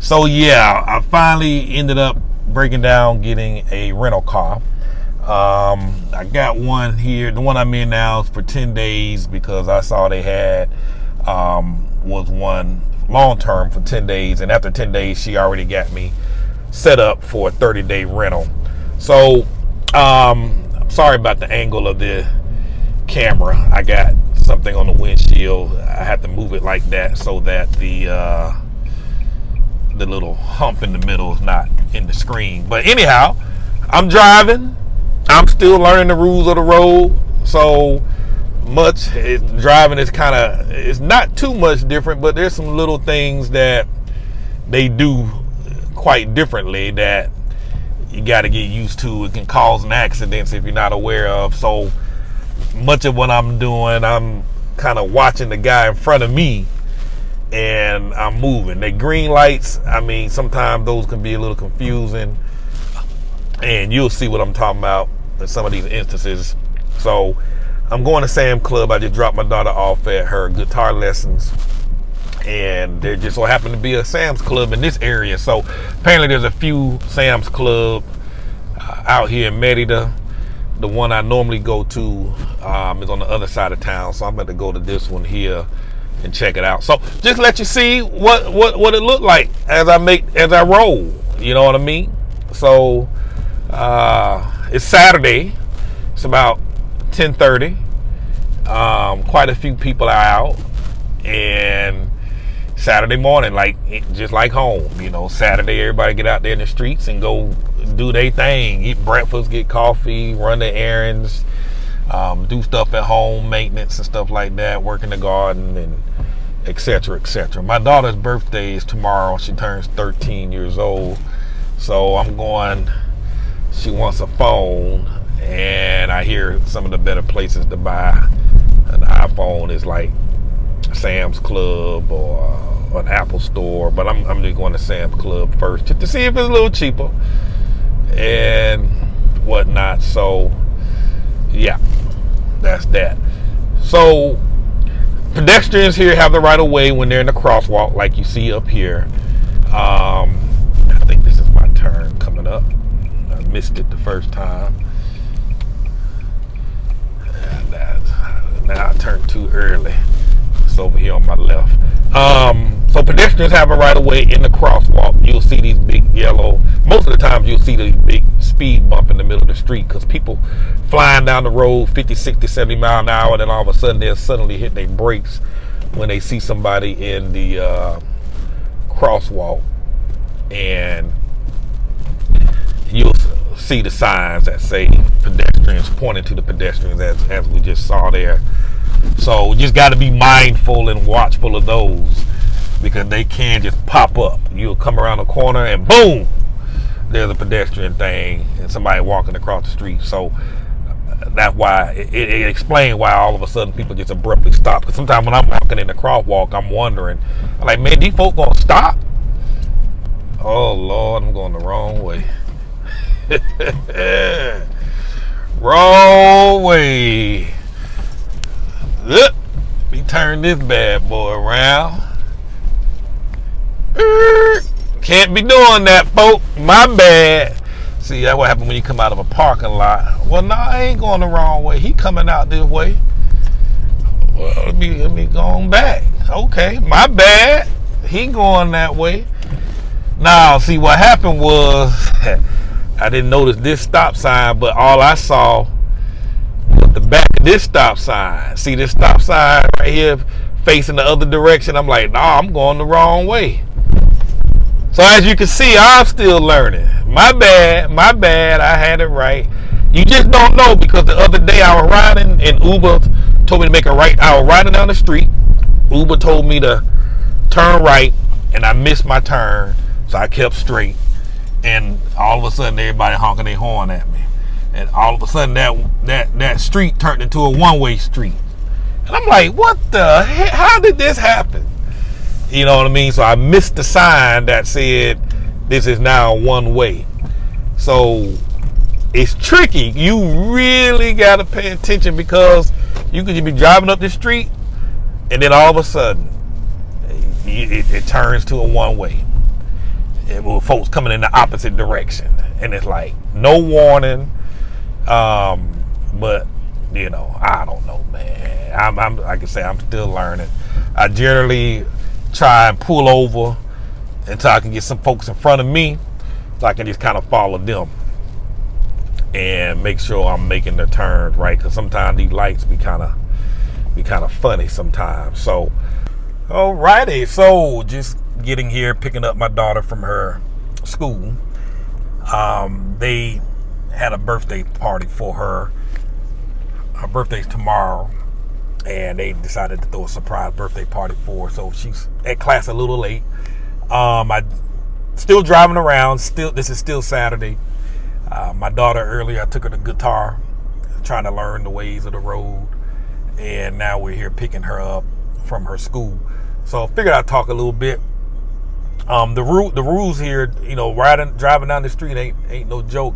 So yeah, I finally ended up breaking down getting a rental car. I got one here. The one I'm in now is for 10 days because I saw they had was one long term for 10 days. And after 10 days, she already got me set up for a 30-day rental. So I'm sorry about the angle of the camera. I got something on the windshield. I have to move it like that so that the little hump in the middle is not in the screen. But anyhow, I'm driving. I'm still learning the rules of the road. So driving is it's not too much different, but there's some little things that they do quite differently that you got to get used to. It can cause an accident if you're not aware of. So much of what I'm doing, I'm kind of watching the guy in front of me and I'm moving. The green lights, I mean, sometimes those can be a little confusing, and you'll see what I'm talking about in some of these instances. So I'm going to Sam's Club. I just dropped my daughter off at her guitar lessons, and there just so happened to be a Sam's Club in this area. So apparently there's a few Sam's Club out here in Merida. The one I normally go to is on the other side of town, so I'm going to go to this one here and check it out. So just let you see what it looked like as I roll. You know what I mean? So it's Saturday. It's about 10:30. Quite a few people are out, and Saturday morning, just like home. You know, Saturday everybody get out there in the streets and go do their thing, eat breakfast, get coffee, run their errands, do stuff at home, maintenance and stuff like that, work in the garden, and etc. etc. My daughter's birthday is tomorrow. She turns 13 years old. So I'm going, she wants a phone, and I hear some of the better places to buy an iPhone is like Sam's Club or an Apple store, but I'm just going to Sam's Club first just to see if it's a little cheaper and whatnot. So yeah, that's that. So pedestrians here have the right of way when they're in the crosswalk, like you see up here. I think this is my turn coming up. I missed it the first time. Now I turned too early. It's over here on my left. So pedestrians have a right of way in the crosswalk. You'll see these big yellow. Most of the time you'll see the big speed bump in the middle of the street because people flying down the road 50, 60, 70 mile an hour, then all of a sudden they'll suddenly hit their brakes when they see somebody in the crosswalk, and you'll see the signs that say pedestrians, pointing to the pedestrians as we just saw there. So you just got to be mindful and watchful of those because they can just pop up. You'll come around the corner and boom, there's a pedestrian thing and somebody walking across the street. So that's why it explains why all of a sudden people just abruptly stop. Because sometimes when I'm walking in the crosswalk, I'm wondering, I'm like, man, these folks gonna stop? Oh Lord, I'm going the wrong way. Wrong way. Let me turn this bad boy around. Can't be doing that, folk. My bad. See, that's what happens when you come out of a parking lot. Well, no, I ain't going the wrong way. He coming out this way. Well, let me go on back. Okay, my bad. He going that way. Now, see, what happened was I didn't notice this stop sign, but all I saw was the back of this stop sign. See this stop sign right here facing the other direction? I'm like, nah, I'm going the wrong way. So as you can see, I'm still learning. My bad, I had it right. You just don't know because the other day I was riding and Uber told me to make a right. I was riding down the street. Uber told me to turn right and I missed my turn. So I kept straight. And all of a sudden everybody honking their horn at me. And all of a sudden that street turned into a one-way street. And I'm like, what the heck? How did this happen? You know what I mean? So I missed the sign that said this is now one way. So it's tricky. You really got to pay attention because you could be driving up the street and then all of a sudden it turns to a one way. folks coming in the opposite direction, and it's like no warning. But I don't know, man. I'm like I say, I'm still learning. I generally try and pull over until I can get some folks in front of me, so I can just kind of follow them and make sure I'm making the turns right. Because sometimes these lights be kind of funny sometimes. So, alrighty. So just getting here, picking up my daughter from her school. They had a birthday party for her. Her birthday's tomorrow, and they decided to throw a surprise birthday party for her. So she's at class a little late. I still driving around. This is still Saturday. My daughter earlier, I took her to guitar, trying to learn the ways of the road, and now we're here picking her up from her school. So I figured I'd talk a little bit. The rules here, driving down the street ain't no joke.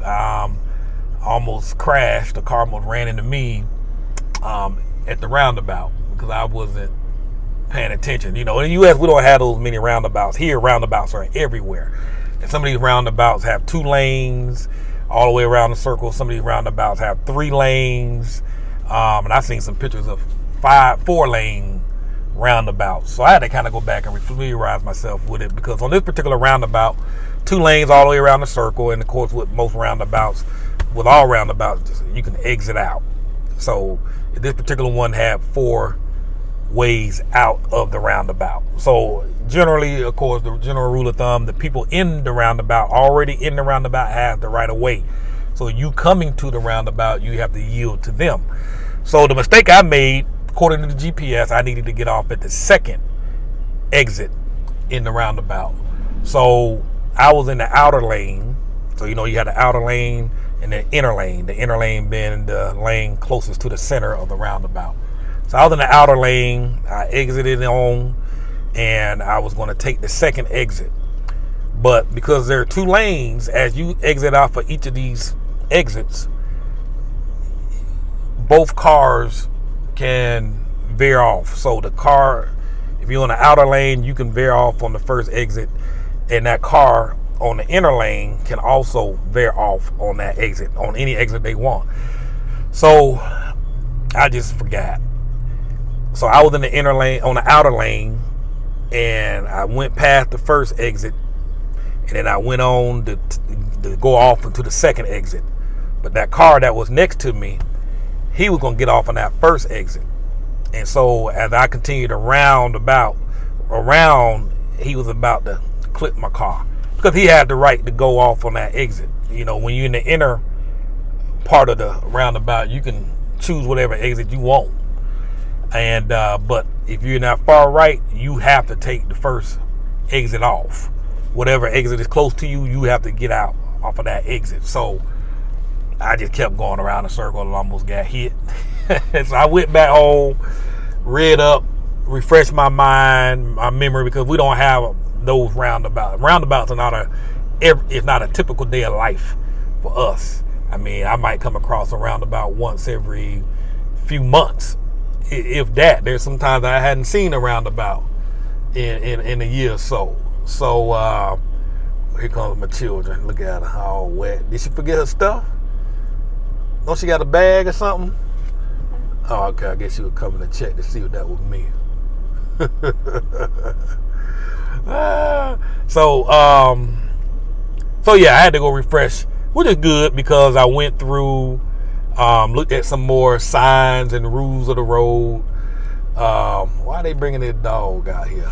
Almost crashed. The car almost ran into me at the roundabout because I wasn't paying attention. In the U.S. we don't have those many roundabouts. Here, roundabouts are everywhere, and some of these roundabouts have 2 lanes all the way around the circle. Some of these roundabouts have 3 lanes, and I've seen some pictures of 4-lane roundabouts. So I had to kind of go back and familiarize myself with it, because on this particular roundabout, 2 lanes all the way around the circle, and of course with all roundabouts, you can exit out. So this particular one had 4 ways out of the roundabout. So generally, of course, the general rule of thumb, the people already in the roundabout have the right of way. So you coming to the roundabout, you have to yield to them. So the mistake I made, according to the GPS, I needed to get off at the second exit in the roundabout. So I was in the outer lane. So you had the outer lane and the inner lane. The inner lane being the lane closest to the center of the roundabout. So I was in the outer lane. I exited on, and I was going to take the second exit. But because there are 2 lanes, as you exit out for each of these exits, both cars can veer off. So the car, if you're in the outer lane, you can veer off on the first exit, and that car on the inner lane can also veer off on that exit, on any exit they want. So I just forgot. So I was in the inner lane, on the outer lane, and I went past the first exit, and then I went on to go off into the second exit. But that car that was next to me, he was going to get off on that first exit. And so as I continued to round around, he was about to clip my car, because he had the right to go off on that exit. When you're in the inner part of the roundabout, you can choose whatever exit you want. And but if you're in that far right, you have to take the first exit off. Whatever exit is close to you, you have to get out off of that exit. So I just kept going around the circle and almost got hit. So I went back home, read up, refreshed my mind, my memory, because we don't have those roundabouts. Roundabouts are it's not a typical day of life for us. I mean, I might come across a roundabout once every few months, if that. There's sometimes I hadn't seen a roundabout in a year or so. So here comes my children. Look at her, all wet. Did she forget her stuff? Don't she got a bag or something? Oh, okay. I guess she was coming to check to see if that was me. So yeah, I had to go refresh, which is good, because I went through, looked at some more signs and rules of the road. Why are they bringing this dog out here?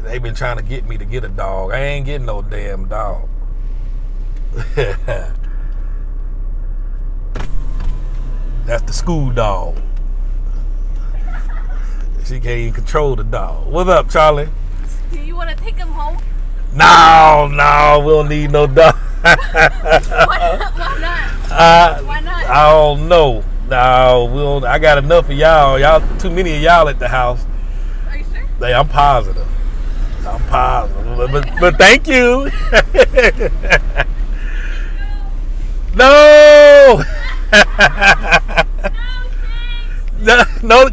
They've been trying to get me to get a dog. I ain't getting no damn dog. That's the school dog. She can't even control the dog. What's up, Charlie? Do you want to take him home? No, we don't need no dog. Why not? Why not? I don't know. No, we don't. I got enough of y'all. Too many of y'all at the house. Are you sure? Hey, I'm positive. But thank you. No.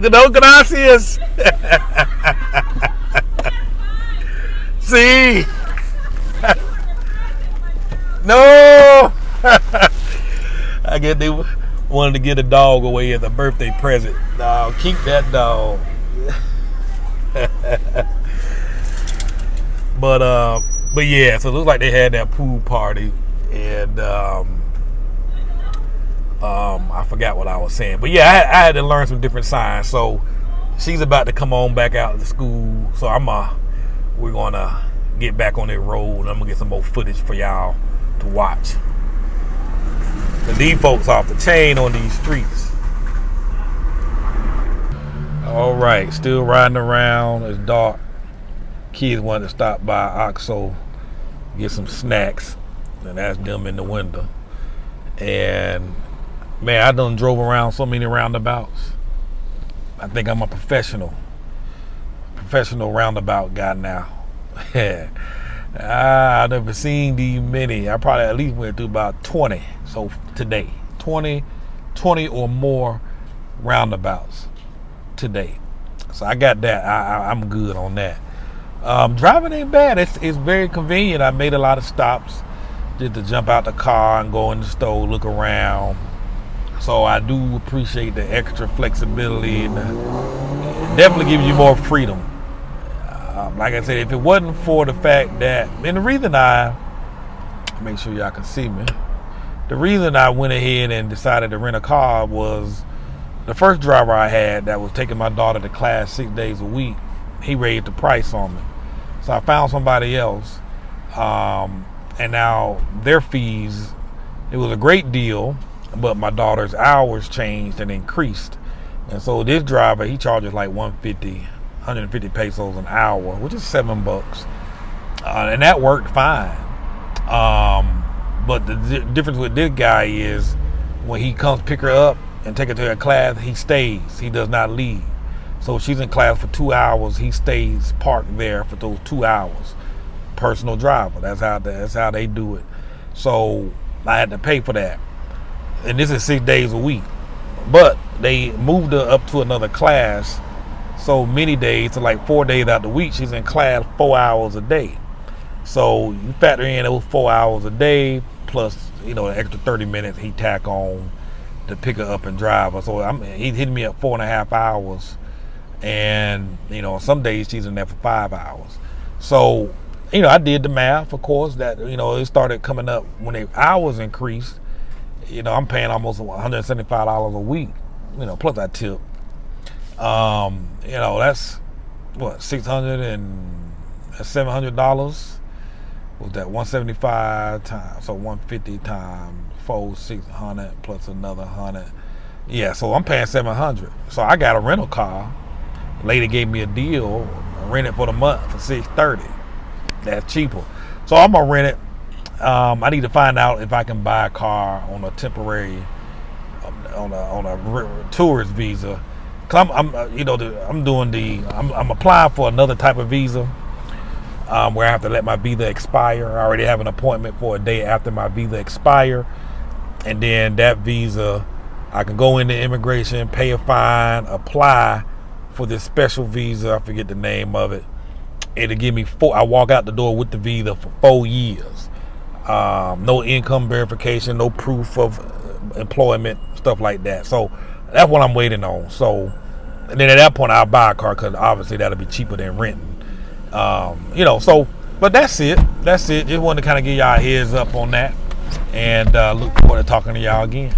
No, gracias. See? No! I guess they wanted to get a dog away as a birthday present. No, keep that dog. But yeah, so it looks like they had that pool party, and I forgot what I was saying. But yeah, I had to learn some different signs. So she's about to come on back out to school. So we're gonna get back on that road, and I'm gonna get some more footage for y'all to watch. So these folks off the chain on these streets. All right, still riding around. It's dark. Kids wanted to stop by Oxo, get some snacks, and that's them in the window. And man, I done drove around so many roundabouts. I think I'm a professional roundabout guy now. I've never seen these many. I probably at least went through about 20 so today. 20 or more roundabouts today. So I got that. I'm good on that. Driving ain't bad. It's very convenient. I made a lot of stops just to jump out the car and go in the store, look around. So I do appreciate the extra flexibility, and it definitely gives you more freedom. Like I said, if it wasn't for the fact that, and the reason make sure y'all can see me. The reason I went ahead and decided to rent a car was the first driver I had that was taking my daughter to class 6 days a week, he raised the price on me. So I found somebody else, and now their fees, it was a great deal, but my daughter's hours changed and increased. And so this driver, he charges like 150 pesos an hour, which is $7. And that worked fine. But the difference with this guy is when he comes pick her up and take her to her class, he stays. He does not leave. So if she's in class for 2 hours, he stays parked there for those 2 hours. Personal driver. That's how they do it. So I had to pay for that. And this is 6 days a week. But they moved her up to another class so many days, so like 4 days out the week, she's in class 4 hours a day. So you factor in those 4 hours a day plus, the extra 30 minutes he tack on to pick her up and drive her. So he's hitting me up 4.5 hours. And, some days she's in there for 5 hours. So, I did the math, of course, that, it started coming up when the hours increased. I'm paying almost $175 a week, plus I tip. That's what, $600 and $700. Was that 175 times, so 150 times 4, 600 plus another 100. Yeah, so I'm paying $700. So I got a rental car. Lady gave me a deal, rent it for the month for $630. That's cheaper. So I'm gonna rent it. I need to find out if I can buy a car on a temporary, on a tourist visa. Cause I'm applying for another type of visa, where I have to let my visa expire. I already have an appointment for a day after my visa expire, and then that visa, I can go into immigration, pay a fine, apply for this special visa. I forget the name of it. It'll give me I walk out the door with the visa for 4 years. No income verification, no proof of employment, stuff like that. So that's what I'm waiting on. So, and then at that point I'll buy a car, because obviously that'll be cheaper than renting. But that's it. Just wanted to kind of give y'all a heads up on that, and look forward to talking to y'all again.